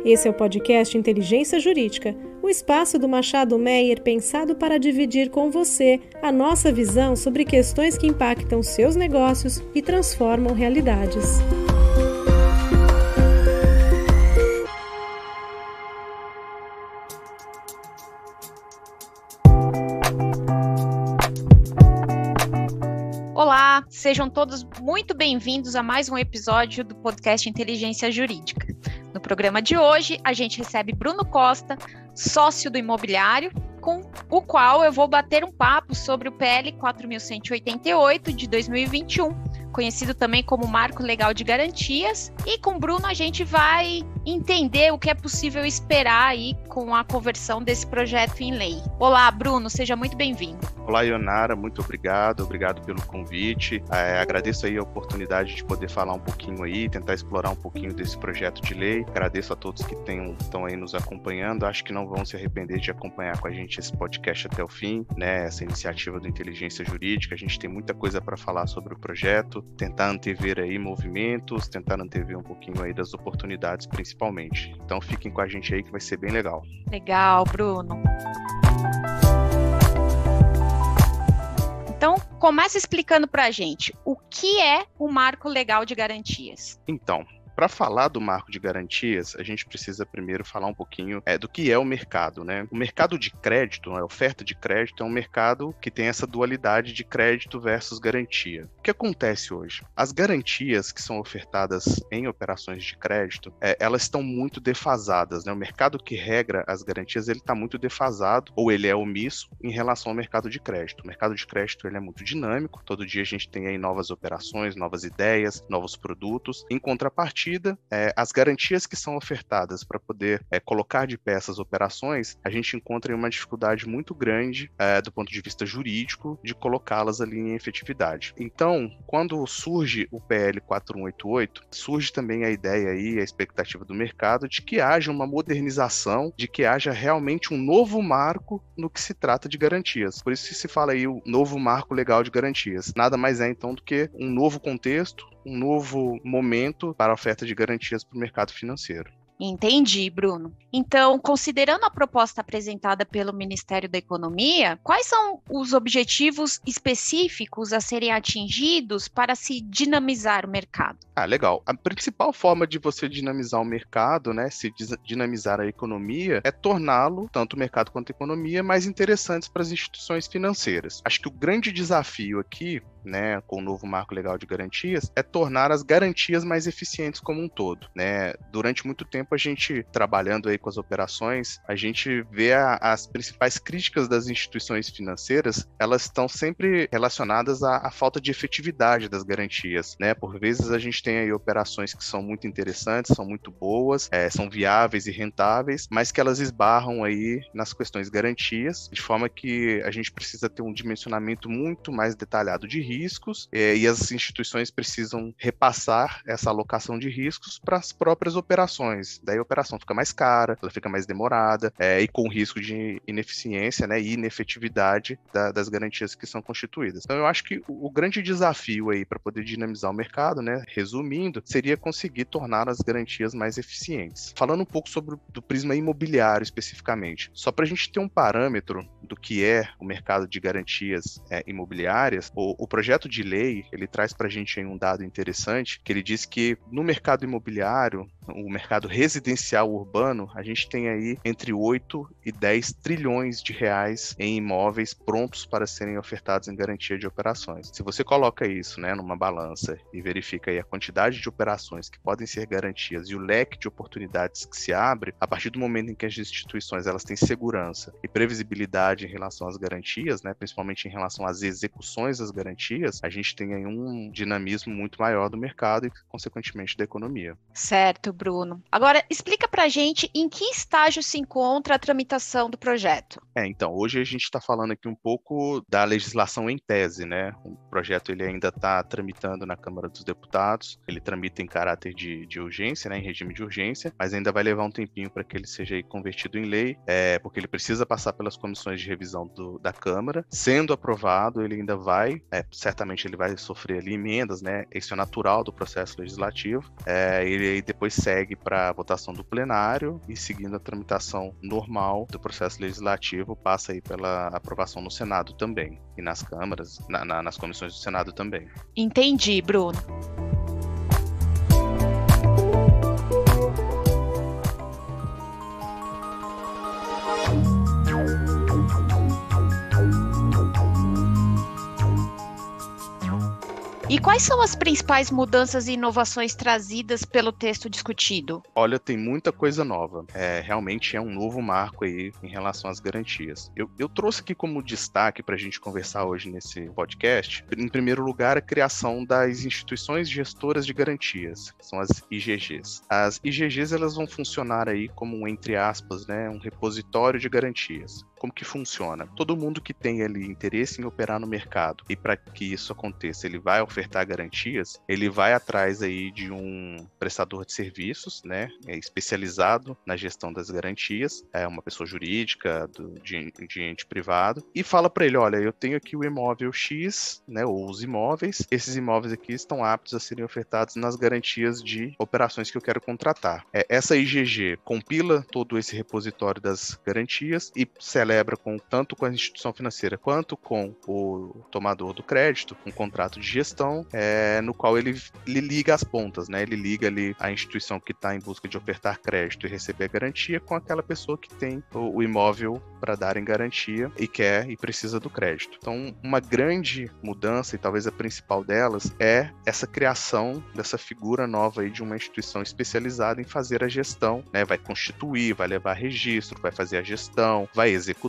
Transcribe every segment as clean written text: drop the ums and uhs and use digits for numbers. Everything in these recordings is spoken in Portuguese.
Esse é o podcast Inteligência Jurídica, o espaço do Machado Meyer pensado para dividir com você a nossa visão sobre questões que impactam seus negócios e transformam realidades. Olá, sejam todos muito bem-vindos a mais um episódio do podcast Inteligência Jurídica. No programa de hoje, a gente recebe Bruno Costa, sócio do imobiliário, com o qual eu vou bater um papo sobre o PL 4.188 de 2021, conhecido também como Marco Legal de Garantias, e com o Bruno a gente vai entender o que é possível esperar aí com a conversão desse projeto em lei. Olá, Bruno, seja muito bem-vindo. Olá, Ionara, muito obrigado pelo convite. Agradeço aí a oportunidade de poder falar um pouquinho aí, tentar explorar um pouquinho desse projeto de lei. Agradeço a todos que estão aí nos acompanhando. Acho que não vão se arrepender de acompanhar com a gente esse podcast até o fim, né? Essa iniciativa do Inteligência Jurídica. A gente tem muita coisa para falar sobre o projeto, tentar antever aí movimentos, tentar antever um pouquinho aí das oportunidades principalmente. Então fiquem com a gente aí que vai ser bem legal. Legal, Bruno. Então, começa explicando para a gente o que é o Marco Legal de Garantias. Então, para falar do marco de garantias, a gente precisa primeiro falar um pouquinho do que é o mercado, né? O mercado de crédito, a oferta de crédito, é um mercado que tem essa dualidade de crédito versus garantia. O que acontece hoje? As garantias que são ofertadas em operações de crédito, elas estão muito defasadas, né? O mercado que regra as garantias, ele está muito defasado, ou ele é omisso em relação ao mercado de crédito. O mercado de crédito, ele é muito dinâmico, todo dia a gente tem aí novas operações, novas ideias, novos produtos. Em contrapartida, as garantias que são ofertadas para poder colocar de pé essas operações, a gente encontra uma dificuldade muito grande do ponto de vista jurídico de colocá-las ali em efetividade. Então, quando surge o PL 4188, surge também a ideia aí, a expectativa do mercado de que haja uma modernização, de que haja realmente um novo marco no que se trata de garantias. Por isso que se fala aí o novo marco legal de garantias. Nada mais é então do que um novo contexto, um novo momento para a oferta de garantias para o mercado financeiro. Entendi, Bruno. Então, considerando a proposta apresentada pelo Ministério da Economia, quais são os objetivos específicos a serem atingidos para se dinamizar o mercado? Legal. A principal forma de você dinamizar o mercado, né, se dinamizar a economia, é torná-lo, tanto o mercado quanto a economia, mais interessantes para as instituições financeiras. Acho que o grande desafio aqui, né, com o novo marco legal de garantias, é tornar as garantias mais eficientes como um todo, né? Durante muito tempo a gente trabalhando aí com as operações, a gente vê as principais críticas das instituições financeiras, elas estão sempre relacionadas à falta de efetividade das garantias, né? Por vezes a gente tem aí operações que são muito interessantes, são muito boas, são viáveis e rentáveis, mas que elas esbarram aí nas questões de garantias, de forma que a gente precisa ter um dimensionamento muito mais detalhado de riscos, e as instituições precisam repassar essa alocação de riscos para as próprias operações. Daí a operação fica mais cara, ela fica mais demorada, e com risco de ineficiência, né, e inefetividade das garantias que são constituídas. Então eu acho que o grande desafio aí para poder dinamizar o mercado, né, resumindo, seria conseguir tornar as garantias mais eficientes. Falando um pouco sobre do prisma imobiliário especificamente, só para a gente ter um parâmetro do que é o mercado de garantias imobiliárias, o projeto de lei, ele traz para a gente aí um dado interessante, que ele diz que no mercado imobiliário, o mercado residencial urbano, a gente tem aí entre 8 e 10 trilhões de reais em imóveis prontos para serem ofertados em garantia de operações. Se você coloca isso, né, numa balança e verifica aí a quantidade de operações que podem ser garantias e o leque de oportunidades que se abre, a partir do momento em que as instituições elas têm segurança e previsibilidade em relação às garantias, né, principalmente em relação às execuções das garantias, a gente tem aí um dinamismo muito maior do mercado e, consequentemente, da economia. Certo, Bruno. Agora, explica pra gente em que estágio se encontra a tramitação do projeto. Então, hoje a gente está falando aqui um pouco da legislação em tese, né? O projeto ele ainda está tramitando na Câmara dos Deputados, ele tramita em caráter de urgência, né, em regime de urgência, mas ainda vai levar um tempinho para que ele seja aí convertido em lei, porque ele precisa passar pelas comissões de revisão da Câmara. Sendo aprovado, ele ainda vai, certamente ele vai sofrer ali emendas, né? Isso é natural do processo legislativo, ele depois segue para a votação do plenário e, seguindo a tramitação normal do processo legislativo, passa aí pela aprovação no Senado também e nas câmaras, nas comissões do Senado também. Entendi, Bruno. E quais são as principais mudanças e inovações trazidas pelo texto discutido? Olha, tem muita coisa nova. Realmente é um novo marco aí em relação às garantias. Eu trouxe aqui como destaque para a gente conversar hoje nesse podcast, em primeiro lugar, a criação das instituições gestoras de garantias, que são as IGGs. As IGGs, elas vão funcionar aí como, entre aspas, né, um repositório de garantias. Como que funciona? Todo mundo que tem ali interesse em operar no mercado e para que isso aconteça, ele vai ofertar garantias, ele vai atrás aí de um prestador de serviços, né, especializado na gestão das garantias, uma pessoa jurídica, de ente privado, e fala para ele, olha, eu tenho aqui o imóvel X, né, ou os imóveis, esses imóveis aqui estão aptos a serem ofertados nas garantias de operações que eu quero contratar. Essa IGG compila todo esse repositório das garantias e celebra tanto com a instituição financeira quanto com o tomador do crédito um contrato de gestão, no qual ele liga as pontas, né? Ele liga ali a instituição que está em busca de ofertar crédito e receber a garantia com aquela pessoa que tem o imóvel para dar em garantia e quer e precisa do crédito. Então, uma grande mudança, e talvez a principal delas, é essa criação dessa figura nova aí de uma instituição especializada em fazer a gestão, né? Vai constituir, vai levar registro, vai fazer a gestão, vai executar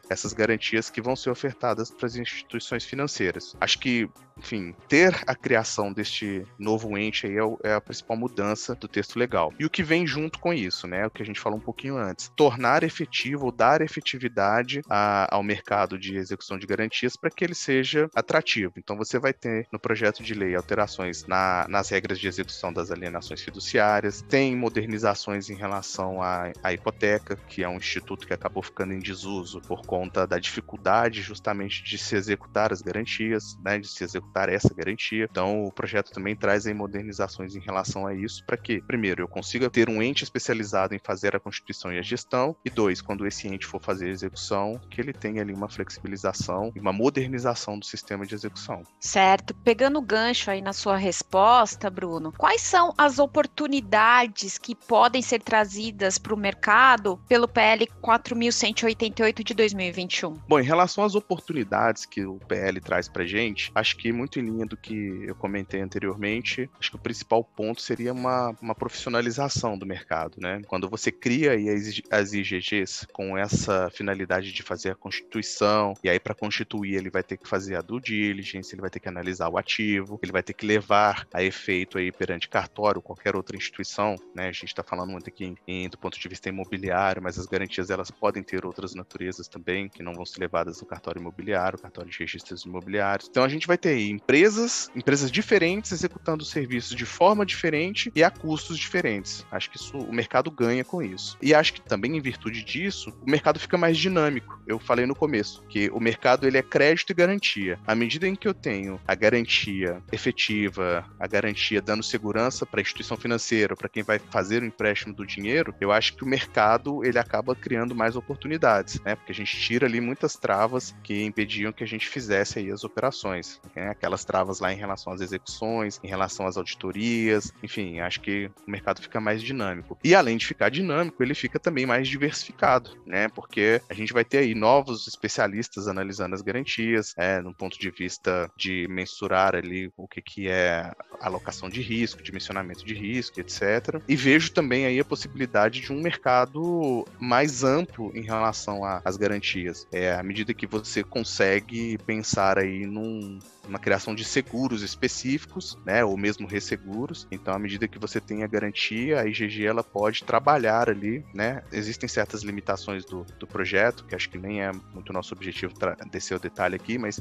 essas garantias que vão ser ofertadas para as instituições financeiras. Acho que, enfim, ter a criação deste novo ente aí é a principal mudança do texto legal. E o que vem junto com isso, né? O que a gente falou um pouquinho antes. Tornar efetivo ou dar efetividade ao mercado de execução de garantias para que ele seja atrativo. Então, você vai ter no projeto de lei alterações nas regras de execução das alienações fiduciárias, tem modernizações em relação à hipoteca, que é um instituto que acabou ficando em desuso por conta da dificuldade justamente de se executar as garantias, né, de se executar essa garantia. Então, o projeto também traz aí modernizações em relação a isso, para que, primeiro, eu consiga ter um ente especializado em fazer a constituição e a gestão, e dois, quando esse ente for fazer a execução, que ele tenha ali uma flexibilização e uma modernização do sistema de execução. Certo. Pegando o gancho aí na sua resposta, Bruno, quais são as oportunidades que podem ser trazidas para o mercado pelo PL 4.188 de 2021? Bom, em relação às oportunidades que o PL traz para a gente, acho que muito em linha do que eu comentei anteriormente, acho que o principal ponto seria uma profissionalização do mercado, né? Quando você cria aí as IGGs com essa finalidade de fazer a constituição, e aí para constituir ele vai ter que fazer a due diligence, ele vai ter que analisar o ativo, ele vai ter que levar a efeito aí perante cartório, qualquer outra instituição, né? A gente está falando muito aqui do ponto de vista imobiliário, mas as garantias elas podem ter outras naturezas também, que não vão ser levadas no cartório imobiliário, cartório de registros imobiliários. Então a gente vai ter aí empresas diferentes executando serviços de forma diferente e a custos diferentes. Acho que o mercado ganha com isso. E acho que também em virtude disso, o mercado fica mais dinâmico. Eu falei no começo que o mercado ele é crédito e garantia. À medida em que eu tenho a garantia efetiva, a garantia dando segurança para a instituição financeira, para quem vai fazer o empréstimo do dinheiro, eu acho que o mercado ele acaba criando mais oportunidades, né? Porque a gente tira ali muitas travas que impediam que a gente fizesse aí as operações, né? Aquelas travas lá em relação às execuções, em relação às auditorias, enfim, acho que o mercado fica mais dinâmico. E além de ficar dinâmico, ele fica também mais diversificado, né? Porque a gente vai ter aí novos especialistas analisando as garantias, num ponto de vista de mensurar ali o que é alocação de risco, dimensionamento de risco, etc. E vejo também aí a possibilidade de um mercado mais amplo em relação às garantias. À medida que você consegue pensar aí numa criação de seguros específicos, né, ou mesmo resseguros. Então, à medida que você tem a garantia, a IGG ela pode trabalhar ali, né? Existem certas limitações do projeto, que acho que nem é muito nosso objetivo descer o detalhe aqui, mas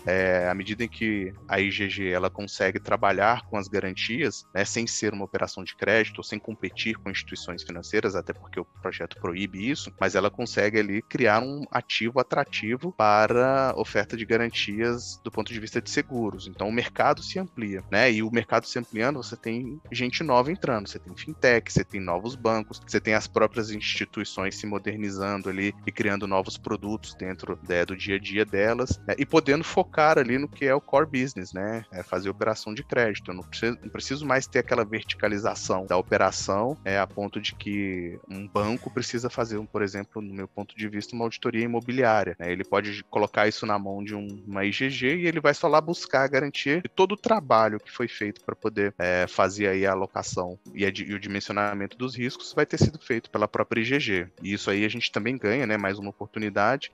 à medida em que a IGG ela consegue trabalhar com as garantias, né, sem ser uma operação de crédito, ou sem competir com instituições financeiras, até porque o projeto proíbe isso, mas ela consegue ali criar um ativo atrativo para oferta de garantias do ponto de vista de seguro. futuros. Então o mercado se amplia, né? E o mercado se ampliando, você tem gente nova entrando, você tem fintech, você tem novos bancos, você tem as próprias instituições se modernizando ali e criando novos produtos dentro do dia a dia delas, né? E podendo focar ali no que é o core business, né? Fazer operação de crédito. Eu não preciso mais ter aquela verticalização da operação a ponto de que um banco precisa fazer, por exemplo, no meu ponto de vista, uma auditoria imobiliária, né? Ele pode colocar isso na mão de uma IGG e ele vai só lá buscar a garantia de todo o trabalho que foi feito para poder fazer aí a alocação e o dimensionamento dos riscos vai ter sido feito pela própria IGG. E isso aí a gente também ganha, né? Mais uma oportunidade,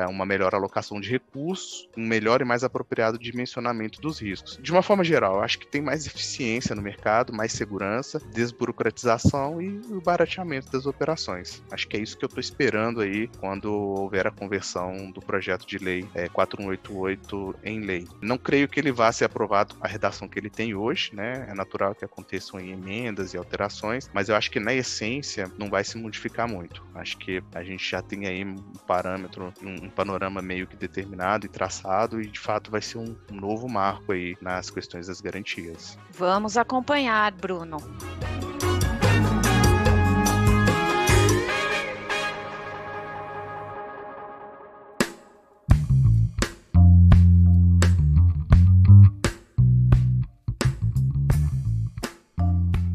uma melhor alocação de recursos, um melhor e mais apropriado dimensionamento dos riscos. De uma forma geral, eu acho que tem mais eficiência no mercado, mais segurança, desburocratização e o barateamento das operações. Acho que é isso que eu estou esperando aí quando houver a conversão do projeto de lei 4188 em lei. Não creio que ele vá ser aprovado a redação que ele tem hoje, né? É natural que aconteçam emendas e alterações, mas eu acho que na essência não vai se modificar muito. Acho que a gente já tem aí um parâmetro, um panorama meio que determinado e traçado e de fato vai ser um novo marco aí nas questões das garantias. Vamos acompanhar, Bruno.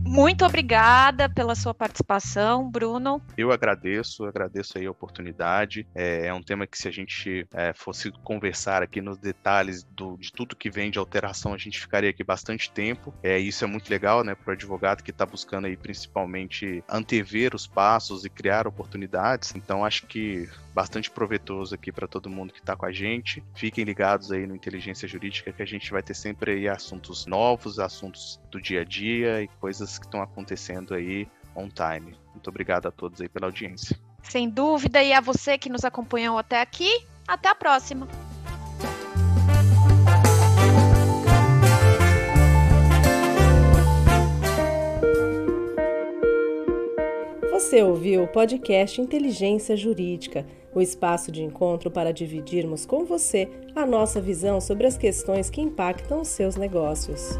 Muito obrigada pela sua participação, Bruno. Eu agradeço aí a oportunidade. É um tema que se a gente fosse conversar aqui nos detalhes de tudo que vem de alteração, a gente ficaria aqui bastante tempo. Isso é muito legal, né, para o advogado que está buscando aí principalmente antever os passos e criar oportunidades. Então acho que bastante proveitoso aqui para todo mundo que está com a gente. Fiquem ligados aí no Inteligência Jurídica que a gente vai ter sempre aí assuntos novos, assuntos do dia a dia e coisas que estão acontecendo aí on time. Muito obrigado a todos aí pela audiência. Sem dúvida, e a você que nos acompanhou até aqui, até a próxima. Você ouviu o podcast Inteligência Jurídica, o espaço de encontro para dividirmos com você a nossa visão sobre as questões que impactam os seus negócios.